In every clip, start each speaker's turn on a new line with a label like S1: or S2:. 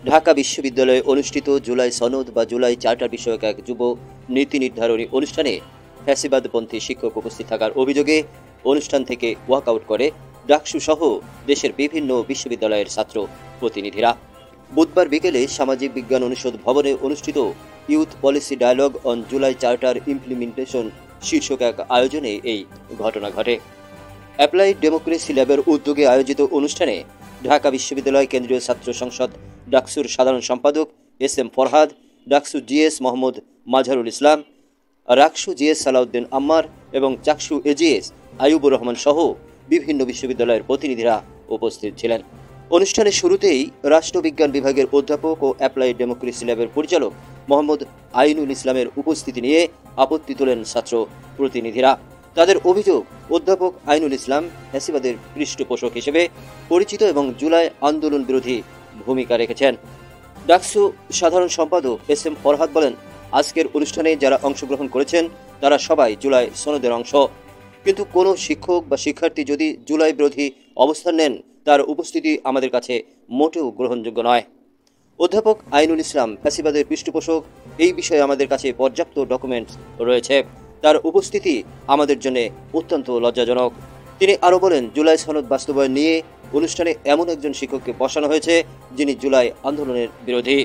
S1: ঢাকা বিশ্ববিদ্যালয়ে অনুষ্ঠিত জুলাই সনদ বা জুলাই চার্টার বিষয়ক এক যুব নীতি নির্ধারণী অনুষ্ঠানে ফ্যাসিবাদপন্থী শিক্ষক উপস্থিত থাকার অভিযোগে অনুষ্ঠান থেকে ওয়াকআউট করে ডাকসু সহ দেশের বিভিন্ন বিশ্ববিদ্যালয়ের ছাত্র প্রতিনিধিরা। বুধবার বিকেলে সামাজিক বিজ্ঞান অনুষদ ভবনে অনুষ্ঠিত youth policy dialogue on July charter implementation শীর্ষক এক আয়োজনে এই ঘটনা ঘটে। অ্যাপ্লাইড ডেমোক্রেসি ল্যাবের উদ্যোগে আয়োজিত অনুষ্ঠানে ঢাকা বিশ্ববিদ্যালয় কেন্দ্রীয় ছাত্র সংসদ ডাকসুর সাধারণ সম্পাদক S M Farhad, DUCSU GS Mohammad Mazharul Islam, RUCSU GS Salauddin Ammar এবং চাকসু এজিএস আইয়ুবুর রহমান সহ বিভিন্ন বিশ্ববিদ্যালয়ের প্রতিনিধিরা উপস্থিত ছিলেন। অনুষ্ঠানের শুরুতেই রাষ্ট্রবিজ্ঞান বিভাগের অধ্যাপক ও অ্যাপ্লাইড ডেমোক্রেসি ল্যাবের পরিচালক মোহাম্মদ আইনুল ইসলামের উপস্থিতি নিয়ে আপত্তি তোলেন ছাত্র প্রতিনিধিরা। তাদের অভিযোগ, অধ্যাপক আইনুল ইসলাম ফ্যাসিবাদের পৃষ্ঠপোষক হিসেবে পরিচিত এবং জুলাই আন্দোলন বিরোধী ভূমিকা রেখেছেন। ডাকসু সাধারণ সম্পাদক এস এম ফরহাদ বলেন, আজকের অনুষ্ঠানে যারা অংশগ্রহণ করেছেন তারা সবাই জুলাই সনদের অংশ, কিন্তু কোনো শিক্ষক বা শিক্ষার্থী যদি জুলাই বিরোধী অবস্থান নেন তার উপস্থিতি আমাদের কাছে মোটেও গ্রহণযোগ্য নয়। অধ্যাপক আইনুল ইসলাম ফ্যাসিবাদের পৃষ্ঠপোষক, এই বিষয়ে আমাদের কাছে পর্যাপ্ত ডকুমেন্টস রয়েছে, তার উপস্থিতি আমাদের জন্য অত্যন্ত লজ্জাজনক। তিনি আরও বলেন, জুলাই সনদ বাস্তবায়ন নিয়ে অনুষ্ঠানে এমন একজন শিক্ষককে বসানো হয়েছে যিনি জুলাই আন্দোলনের বিরোধী।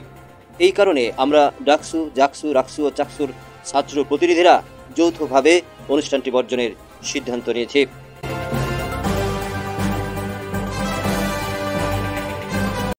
S1: এই কারণে আমরা ডাকসু, জাকসু, রাকসু ও চাকসুর ছাত্র প্রতিনিধিরা যৌথভাবে অনুষ্ঠানটি বর্জনের সিদ্ধান্ত নিয়েছি।